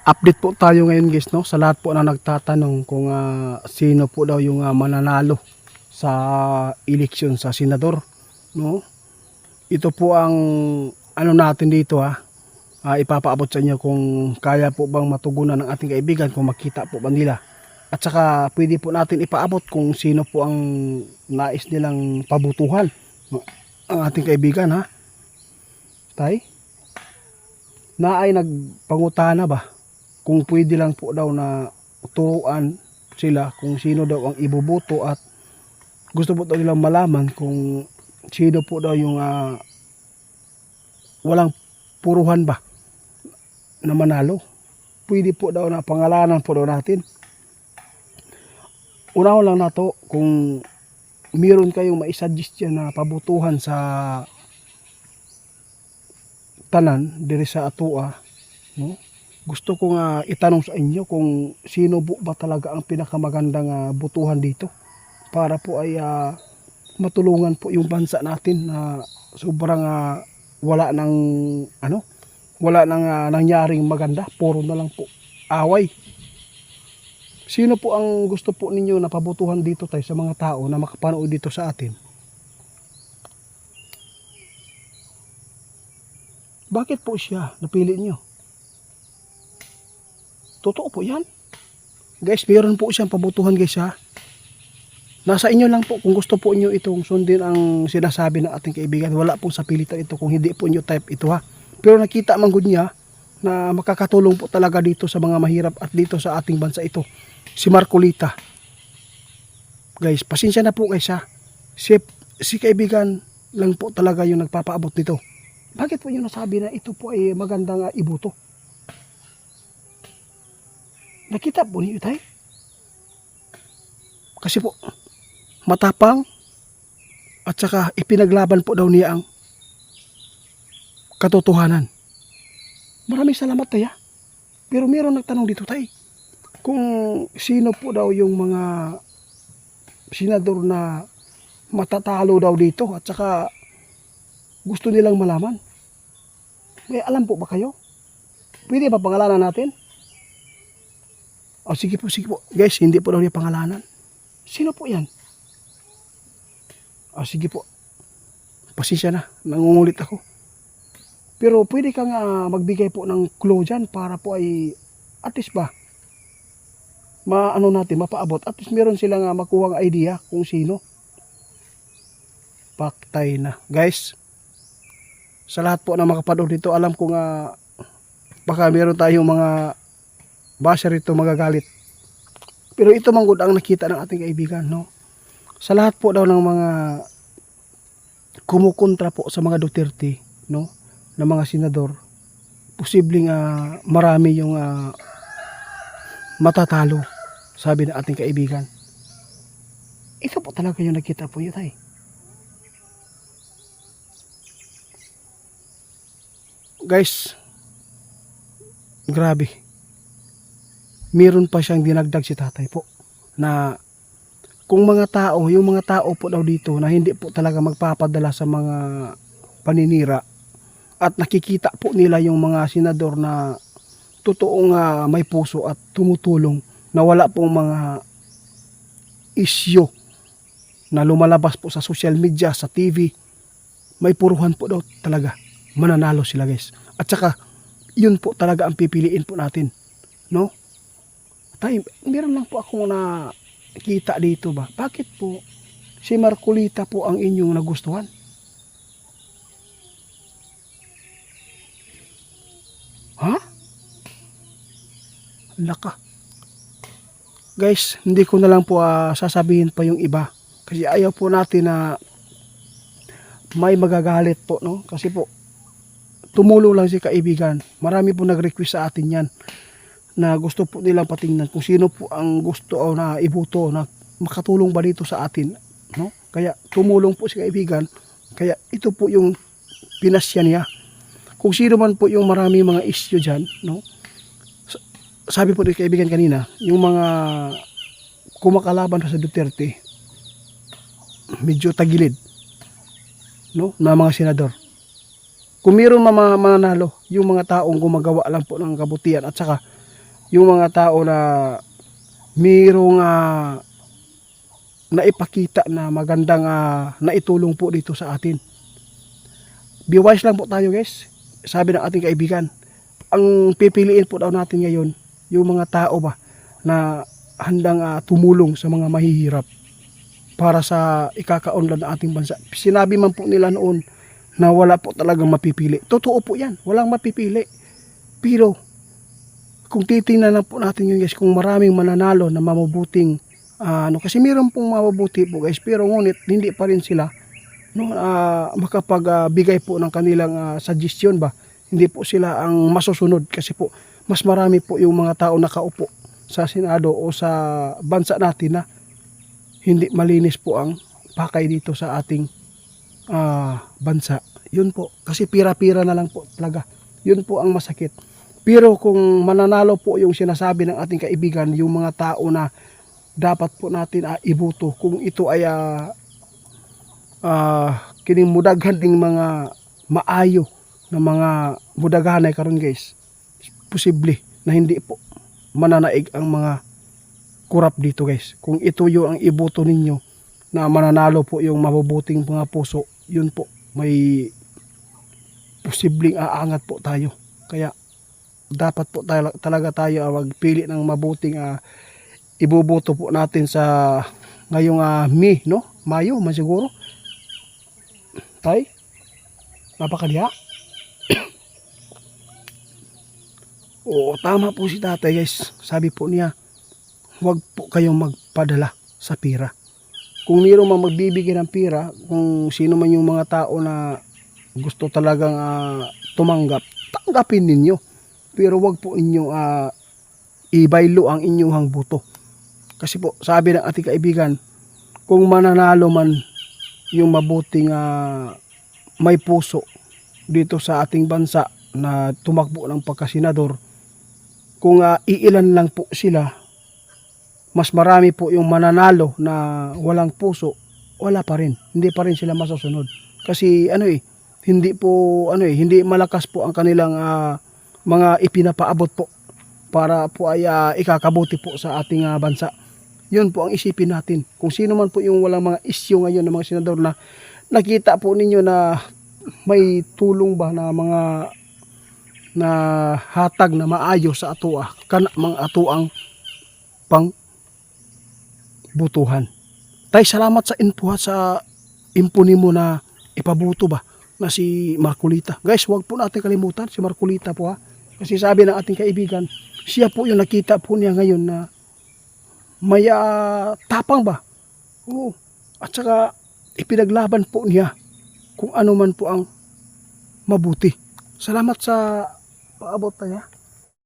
Update po tayo ngayon guys, no, sa lahat po na nagtatanong kung sino po daw yung mananalo sa eleksyon sa senador, no. Ito po ang ano natin dito ipapaabot sa inyo kung kaya po bang matugunan ng ating kaibigan, kung makita po ba nila. At saka pwede po natin ipaabot kung sino po ang nais nilang pabutuhan ang ating kaibigan Tay, na ay nagpangutana ba kung pwede lang po daw na turuan sila kung sino daw ang iboboto, at gusto po daw nilang malaman kung sino po daw yung walang puruhan ba na manalo. Pwede po daw na pangalanan po daw natin. Unaw lang na to, kung meron kayong maisuggest yan na pabutuhan sa tanan diri sa atua, no? Gusto ko nga itanong sa inyo kung sino po ba talaga ang pinakamagandang butuhan dito para po ay matulungan po yung bansa natin na sobrang wala nang nangyaring maganda, puro na lang po away. Sino po ang gusto po ninyo na pabutuhan dito tayo sa mga tao na makapanood dito sa atin? Bakit po siya napili niyo? Totoo po yan. Guys, meron po siyang pabutuhan guys Nasa inyo lang po kung gusto po inyo itong sundin ang sinasabi ng ating kaibigan. Wala pong sa pilitan ito kung hindi po inyo type ito Pero nakita man good niya na makakatulong po talaga dito sa mga mahirap at dito sa ating bansa ito. Si Marcolita. Guys, pasensya na po guys Si kaibigan lang po talaga yung nagpapaabot nito. Bakit po yung nasabi na ito po ay magandang iboto? Nakita po niyo tayo? Kasi po, matapang at saka ipinaglaban po daw niya ang katotohanan. Maraming salamat tayo. Pero meron nagtanong dito tayo, kung sino po daw yung mga senador na matatalo daw dito at saka gusto nilang malaman. May alam po ba kayo? Pwede ba pangalanan natin? Sige po. Guys, hindi po daw niya pangalanan. Sino po yan? Sige po. Pasensya na, nangungulit ako. Pero pwede kang magbigay po ng clue dyan para po ay at least ba mapaabot. At least meron silang makuhang idea kung sino. Paktay na. Guys, sa lahat po na makapanood dito, alam ko nga baka meron tayong mga basher ito magagalit. Pero ito man good ang nakita ng ating kaibigan, no? Sa lahat po daw ng mga kumukontra po sa mga Duterte, no? Na mga senador, posibleng marami yung matatalo, sabi ng ating kaibigan. Ito po talaga yung nakita po yun tayo. Guys, grabe. Meron pa siyang dinagdag si tatay po na kung yung mga tao po daw dito na hindi po talaga magpapadala sa mga paninira at nakikita po nila yung mga senador na totoong may puso at tumutulong, na wala pong mga isyu na lumalabas po sa social media, sa TV, may puruhan po daw talaga, mananalo sila guys. At saka yun po talaga ang pipiliin po natin, no? Meron lang po akong nakita dito ba. Bakit po si Marcolita po ang inyong nagustuhan? Laka. Guys, hindi ko na lang po sasabihin pa yung iba. Kasi ayaw po natin na may magagalit po, no? Kasi po, tumulong lang si kaibigan. Marami po nag-request sa atin yan, na gusto po nilang patingnan kung sino po ang gusto na iboto na makatulong ba dito sa atin, no? Kaya tumulong po si kaibigan. Kaya ito po yung pinasya niya. Kung sino man po yung marami mga issue dyan, no? Sabi po ni kaibigan kanina, yung mga kumakalaban sa Duterte, medyo tagilid, no? Na mga senador. Kung mayroon mananalo, yung mga taong gumagawa lang po ng kabutihan at saka yung mga tao na mayroong naipakita na magandang naitulong po dito sa atin. Be wise lang po tayo guys. Sabi ng ating kaibigan, ang pipiliin po daw natin ngayon, yung mga tao ba na handang tumulong sa mga mahihirap para sa ikakaunlad ng ating bansa. Sinabi man po nila noon na wala po talagang mapipili. Totoo po yan, walang mapipili. Pero kung titingnan lang po natin yun guys, kung maraming mananalo na mabubuting kasi meron pong mabubuti po guys, pero ngunit hindi pa rin sila makapagbigay po ng kanilang suggestion ba. Hindi po sila ang masusunod kasi po mas marami po yung mga tao nakaupo sa Senado o sa bansa natin na hindi malinis po ang pakay dito sa ating bansa. Yun po, kasi pira-pira na lang po talaga. Yun po ang masakit. Pero kung mananalo po yung sinasabi ng ating kaibigan, yung mga tao na dapat po natin ibuto, kung ito ay kining mudaghan ding mga maayo na mga mudaghanay karon guys, posible na hindi po mananaig ang mga kurap dito guys. Kung ito yung ang iboto ninyo na mananalo po yung mabubuting mga puso, yun po may posibleng aangat po tayo. Kaya dapat po talaga tayo magpili ng mabuting iboboto po natin sa ngayong Mayo man siguro. Tay, napakaliha. Oo, tama po si tatay guys. Sabi po niya, huwag po kayong magpadala sa pira. Kung mayroong magbibigay ng pira, kung sino man yung mga tao na gusto talagang tumanggap, tanggapin ninyo. Pero huwag po inyo ibaylo ang inyong boto. Kasi po, sabi ng ating kaibigan, kung mananalo man yung mabuting may puso dito sa ating bansa na tumakbo ng pagkasenador, kung iilan lang po sila, mas marami po yung mananalo na walang puso, wala pa rin. Hindi pa rin sila masusunod. Kasi hindi malakas po ang kanilang mga ipinapaabot po para po ay ikakabuti po sa ating bansa. Yun po ang isipin natin. Kung sino man po yung walang mga issue ngayon ng mga senador na nakita po ninyo na may tulong ba na mga na hatag na maayo sa atua, kana mga atuang pang butuhan. Tay, salamat sa info sa info nimo na ipabuto ba na si Marcolita. Guys, wag po natin kalimutan si Marcolita po Kasi sabi ng ating kaibigan, siya po yung nakita po niya ngayon na may tapang ba. Oo. At saka ipinaglaban po niya kung ano man po ang mabuti. Salamat sa paabot tayo.